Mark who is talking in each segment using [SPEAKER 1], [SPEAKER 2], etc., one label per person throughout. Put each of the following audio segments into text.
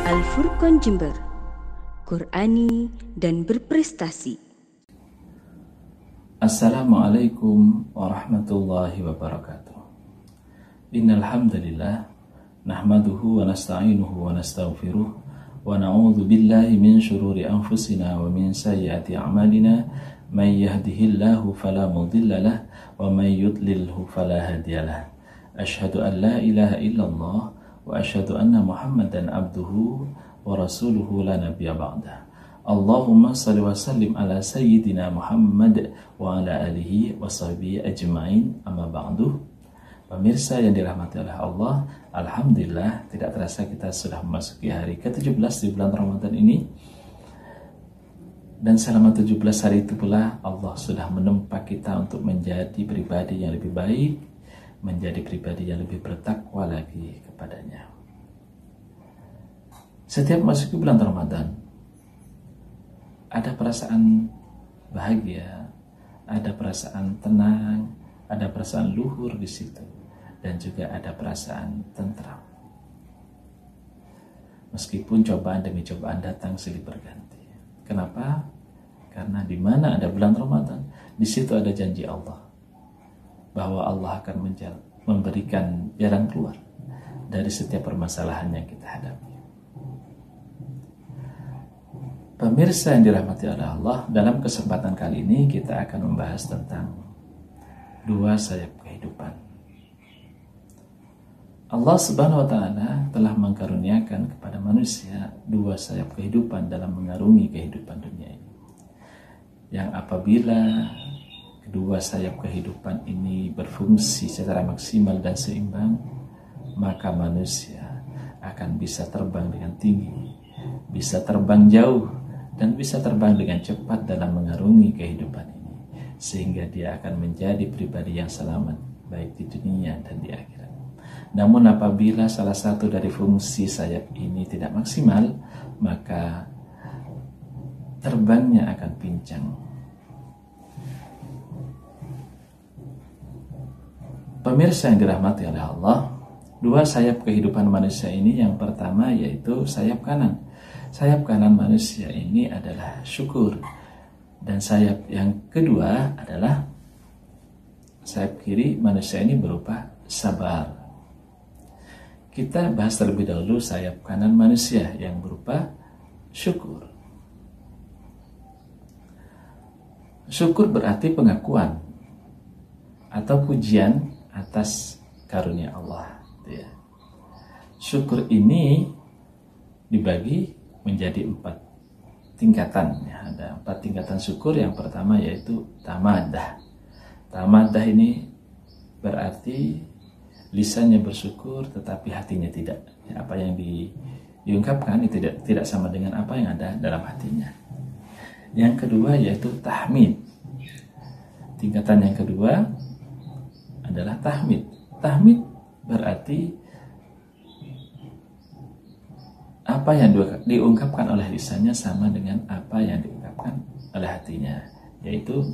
[SPEAKER 1] Al-Furqan Jember, Qur'ani dan berprestasi.
[SPEAKER 2] Assalamualaikum warahmatullahi wabarakatuh. Innal hamdalillah nahmaduhu wa nasta'inuhu wa nastaghfiruh wa na'udzu billahi min shururi anfusina wa min sayyiati a'malina may yahdihillahu fala mudilla lahu wa may yudlilhu fala hadiyalah. Asyhadu an la ilaha illallah wa asyhadu anna Muhammadan abduhu wa rasuluhu la nabiyya ba'dah. Allahumma salli wa sallim ala sayyidina Muhammad wa ala alihi wa sahbihi ajma'in, amma ba'du. Pemirsa yang dirahmati oleh Allah, alhamdulillah tidak terasa kita sudah memasuki hari ke-17 di bulan Ramadan ini. Dan selama 17 hari itu pula Allah sudah menempa kita untuk menjadi pribadi yang lebih baik, menjadi pribadi yang lebih bertakwa lagi kepadanya. Setiap masuk ke bulan Ramadan, ada perasaan bahagia, ada perasaan tenang, ada perasaan luhur di situ, dan juga ada perasaan tentram. Meskipun cobaan demi cobaan datang silih berganti. Kenapa? Karena di mana ada bulan Ramadan, di situ ada janji Allah bahwa Allah akan memberikan jalan keluar dari setiap permasalahan yang kita hadapi. Pemirsa yang dirahmati oleh Allah, dalam kesempatan kali ini kita akan membahas tentang dua sayap kehidupan. Allah Subhanahu wa Ta'ala telah mengkaruniakan kepada manusia dua sayap kehidupan dalam mengarungi kehidupan dunia ini, yang apabila kedua sayap kehidupan ini berfungsi secara maksimal dan seimbang, maka manusia akan bisa terbang dengan tinggi, bisa terbang jauh, dan bisa terbang dengan cepat dalam mengarungi kehidupan ini, sehingga dia akan menjadi pribadi yang selamat baik di dunia dan di akhirat. Namun apabila salah satu dari fungsi sayap ini tidak maksimal, maka terbangnya akan pincang. Pemirsa yang dirahmati oleh Allah, dua sayap kehidupan manusia ini, yang pertama yaitu sayap kanan. Sayap kanan manusia ini adalah syukur, dan sayap yang kedua adalah sayap kiri manusia ini berupa sabar. Kita bahas terlebih dahulu sayap kanan manusia yang berupa syukur. Syukur berarti pengakuan atau pujian atas karunia Allah. Syukur ini dibagi menjadi 4 tingkatan. Ada 4 tingkatan syukur. Yang pertama yaitu tamadah. Tamadah ini berarti lisannya bersyukur tetapi hatinya tidak. Apa yang diungkapkan itu tidak sama dengan apa yang ada dalam hatinya. Yang kedua yaitu tahmid. Tingkatan yang kedua adalah tahmid. Tahmid berarti apa yang diungkapkan oleh lisannya sama dengan apa yang diungkapkan oleh hatinya, yaitu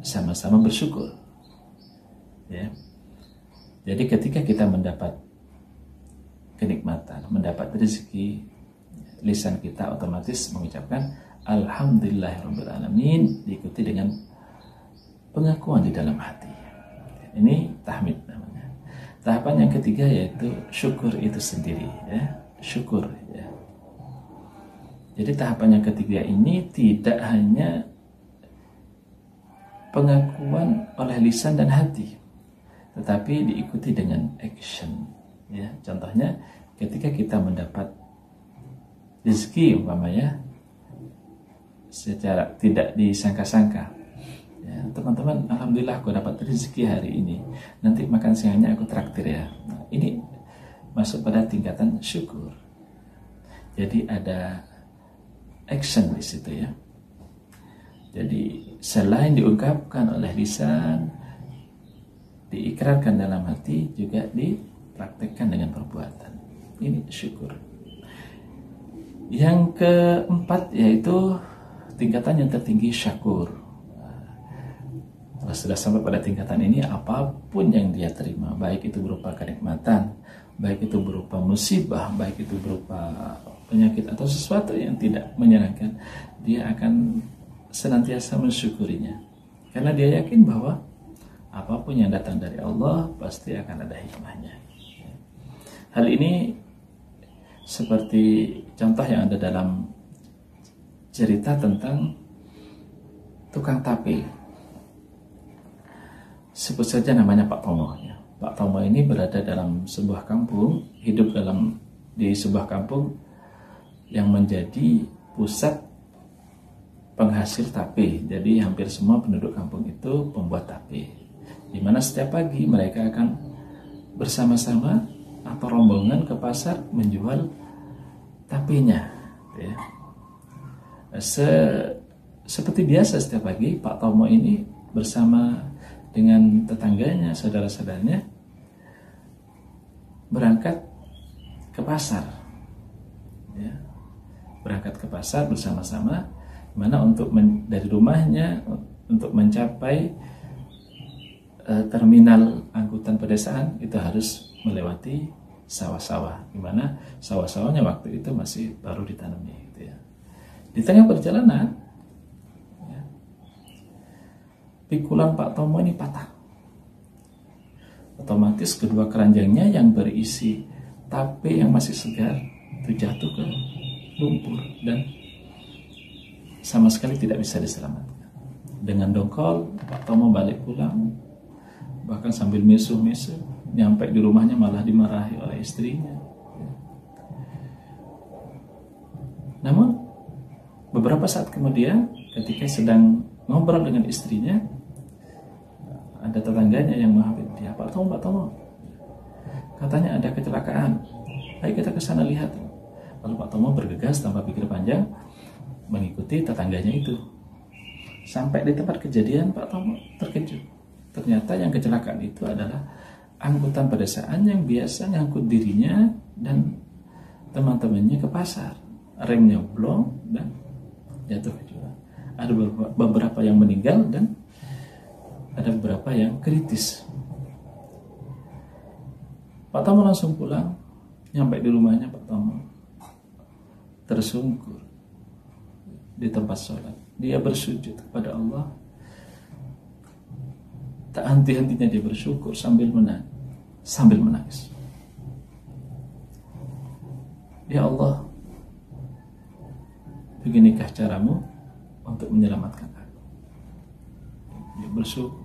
[SPEAKER 2] sama-sama bersyukur. Ya. Jadi ketika kita mendapat kenikmatan, mendapat rezeki, lisan kita otomatis mengucapkan Alhamdulillahirabbil alamin, diikuti dengan pengakuan di dalam hati. Ini tahmid namanya. Tahapan yang ketiga yaitu syukur itu sendiri, ya. Syukur, ya. Jadi tahapan yang ketiga ini tidak hanya pengakuan oleh lisan dan hati, tetapi diikuti dengan action, ya. Contohnya ketika kita mendapat rezeki umpamanya secara tidak disangka-sangka. Ya, teman-teman, alhamdulillah aku dapat rezeki hari ini. Nanti makan siangnya aku traktir ya. Nah, ini masuk pada tingkatan syukur. Jadi ada action di situ, ya. Jadi selain diungkapkan oleh lisan, diikrarkan dalam hati, juga dipraktekkan dengan perbuatan. Ini syukur. Yang keempat yaitu tingkatan yang tertinggi, syakur. Kalau sudah sampai pada tingkatan ini, apapun yang dia terima, baik itu berupa kenikmatan baik itu berupa musibah, baik itu berupa penyakit atau sesuatu yang tidak menyenangkan, dia akan senantiasa mensyukurinya. Karena dia yakin bahwa apapun yang datang dari Allah pasti akan ada hikmahnya. Hal ini seperti contoh yang ada dalam cerita tentang tukang tape. Sebut saja namanya Pak Tomo. Pak Tomo ini berada dalam sebuah kampung, hidup di sebuah kampung yang menjadi pusat penghasil tape. Jadi hampir semua penduduk kampung itu pembuat tape, di mana setiap pagi mereka akan bersama-sama atau rombongan ke pasar menjual tapenya. Seperti biasa setiap pagi Pak Tomo ini bersama dengan tetangganya, saudara-saudaranya berangkat ke pasar. Berangkat ke pasar bersama-sama, mana dari rumahnya untuk mencapai terminal angkutan pedesaan itu harus melewati sawah-sawah, di mana sawah-sawahnya waktu itu masih baru ditanami. Di tengah perjalanan, pikulan Pak Tomo ini patah. Otomatis kedua keranjangnya yang berisi tape yang masih segar itu jatuh ke lumpur dan sama sekali tidak bisa diselamatkan. Dengan dongkol, Pak Tomo balik pulang, bahkan sambil misuh-misuh. Nyampe di rumahnya malah dimarahi oleh istrinya. Namun beberapa saat kemudian, ketika sedang ngobrol dengan istrinya, ada tetangganya yang menghampiri dia. Pak Tomo, katanya ada kecelakaan. Ayo kita ke sana lihat. Lalu Pak Tomo bergegas tanpa pikir panjang mengikuti tetangganya itu. Sampai di tempat kejadian, Pak Tomo terkejut. Ternyata yang kecelakaan itu adalah angkutan pedesaan yang biasa ngangkut dirinya dan teman-temannya ke pasar. Remnya blong dan jatuh ke jurang. Ada beberapa yang meninggal dan ada beberapa yang kritis. Pak Tomo langsung pulang. Nyampe di rumahnya Pak Tomo tersungkur di tempat sholat. Dia bersujud kepada Allah. Tak henti-hentinya dia bersyukur sambil menangis. Ya Allah, beginikah caramu untuk menyelamatkan aku? Dia bersyukur.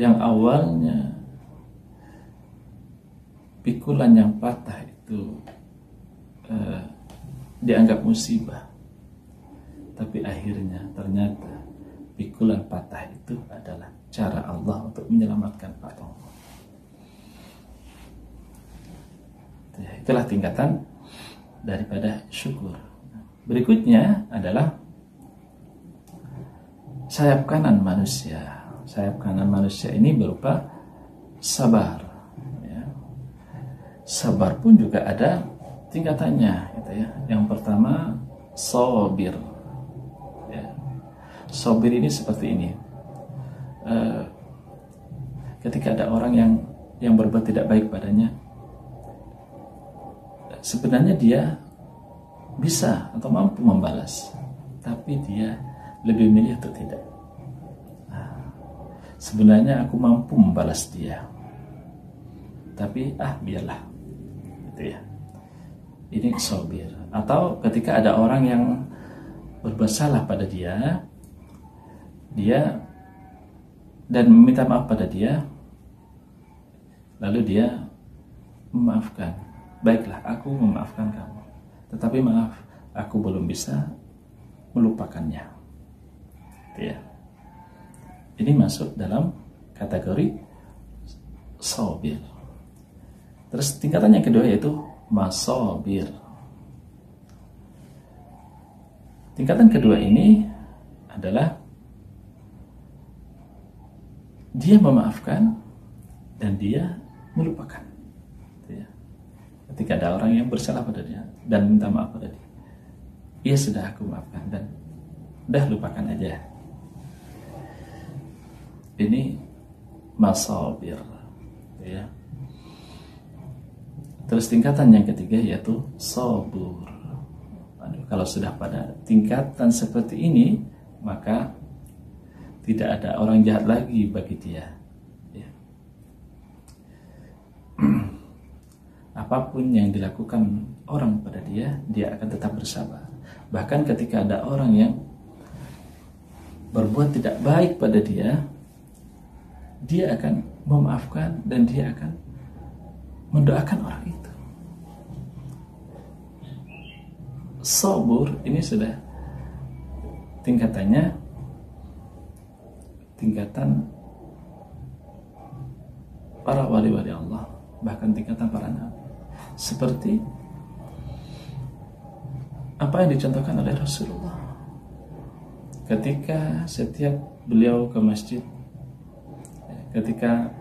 [SPEAKER 2] Yang awalnya pikulan yang patah itu dianggap musibah, tapi akhirnya ternyata pikulan patah itu adalah cara Allah untuk menyelamatkan Pak Tomo. Itulah tingkatan daripada syukur. Berikutnya adalah sayap kanan manusia. Sayap kanan manusia ini berupa sabar. Sabar pun juga ada tingkatannya, gitu ya. Yang pertama sabir. Sabir ini seperti ini. Ketika ada orang yang berbuat tidak baik padanya, sebenarnya dia bisa atau mampu membalas, tapi dia lebih milih untuk tidak. Sebenarnya aku mampu membalas dia, tapi biarlah, gitu ya. Ini sabir. Atau ketika ada orang yang berbuat salah pada dia dan meminta maaf pada dia, lalu dia memaafkan. Baiklah, aku memaafkan kamu, tetapi maaf, aku belum bisa melupakannya. Ya. Ini masuk dalam kategori sabir. Terus tingkatan yang kedua yaitu masabir. Tingkatan kedua ini adalah dia memaafkan dan dia melupakan. Ketika ada orang yang bersalah pada dia dan minta maaf pada dia, ia sudah aku maafkan dan udah lupakan aja. Ini masabir, ya. Terus tingkatan yang ketiga yaitu sabur. Kalau sudah pada tingkatan seperti ini, maka tidak ada orang jahat lagi bagi dia. Ya. Apapun yang dilakukan orang pada dia, dia akan tetap bersabar. Bahkan ketika ada orang yang berbuat tidak baik pada dia, dia akan memaafkan dan dia akan mendoakan orang itu. Sabur ini sudah tingkatan para wali-wali Allah, bahkan tingkatan para nabi. Seperti apa yang dicontohkan oleh Rasulullah ketika setiap beliau ke masjid, ketika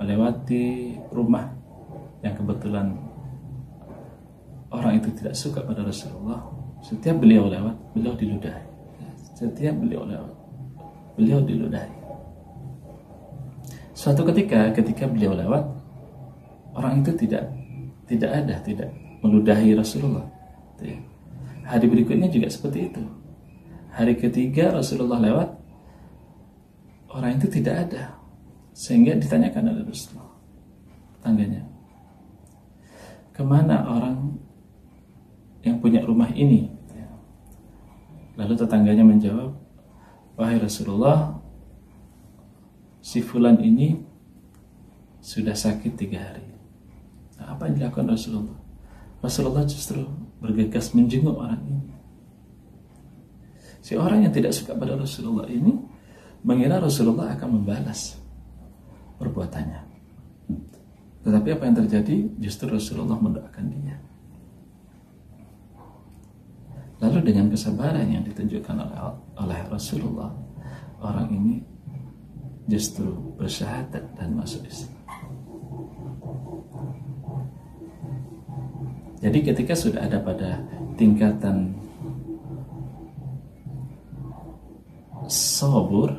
[SPEAKER 2] melewati rumah yang kebetulan orang itu tidak suka pada Rasulullah, setiap beliau lewat, beliau diludahi. Setiap beliau lewat, beliau diludahi. Suatu ketika beliau lewat, orang itu tidak meludahi Rasulullah. Hari berikutnya juga seperti itu. Hari ketiga Rasulullah lewat, orang itu tidak ada. Sehingga ditanyakan oleh Rasulullah, tetangganya, kemana orang yang punya rumah ini? Lalu tetangganya menjawab, wahai Rasulullah, si fulan ini sudah sakit 3 hari. Nah, apa yang dilakukan Rasulullah? Rasulullah justru bergegas menjenguk orang ini. Si orang yang tidak suka pada Rasulullah ini mengira Rasulullah akan membalas perbuatannya. Tetapi apa yang terjadi? Justru Rasulullah mendoakan dia. Lalu dengan kesabaran yang ditunjukkan oleh Rasulullah, orang ini justru bersyahadat dan masuk Islam. Jadi ketika sudah ada pada tingkatan sabur,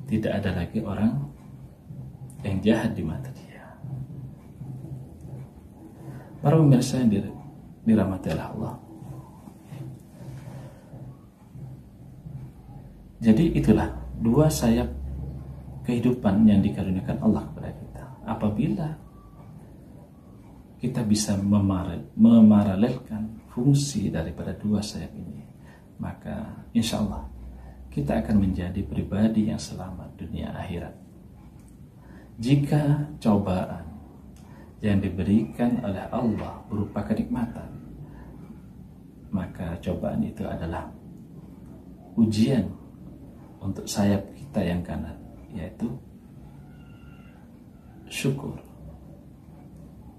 [SPEAKER 2] tidak ada lagi orang yang jahat di mata dia. Para pemirsa yang dirahmati oleh Allah. Jadi itulah 2 sayap kehidupan yang dikaruniakan Allah kepada kita. Apabila kita bisa memaralelkan fungsi daripada 2 sayap ini, maka insya Allah kita akan menjadi pribadi yang selamat dunia akhirat. Jika cobaan yang diberikan oleh Allah berupa kenikmatan, maka cobaan itu adalah ujian untuk sayap kita yang kanan, yaitu syukur.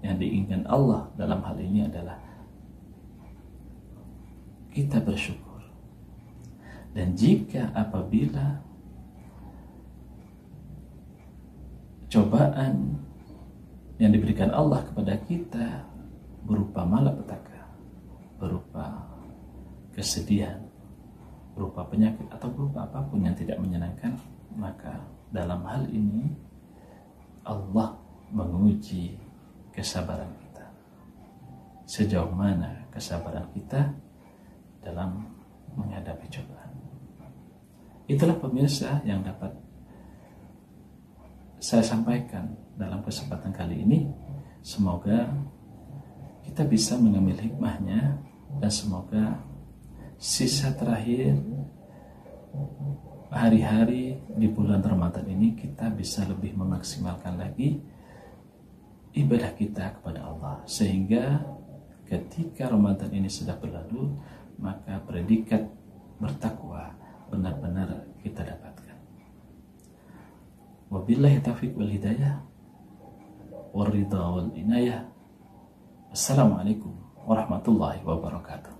[SPEAKER 2] Yang diinginkan Allah dalam hal ini adalah kita bersyukur. Dan jika apabila cobaan yang diberikan Allah kepada kita berupa malapetaka, berupa kesedihan, berupa penyakit atau berupa apapun yang tidak menyenangkan, maka dalam hal ini Allah menguji kesabaran kita. Sejauh mana kesabaran kita dalam menghadapi cobaan. Itulah pemirsa yang dapat saya sampaikan dalam kesempatan kali ini. Semoga kita bisa mengambil hikmahnya dan semoga sisa terakhir hari-hari di bulan Ramadan ini kita bisa lebih memaksimalkan lagi ibadah kita kepada Allah, sehingga ketika Ramadan ini sudah berlalu, maka predikat bertakwa benar-benar kita dapatkan. Wabillahi taufiq wal hidayah waridha wal inayah. Assalamualaikum warahmatullahi wabarakatuh.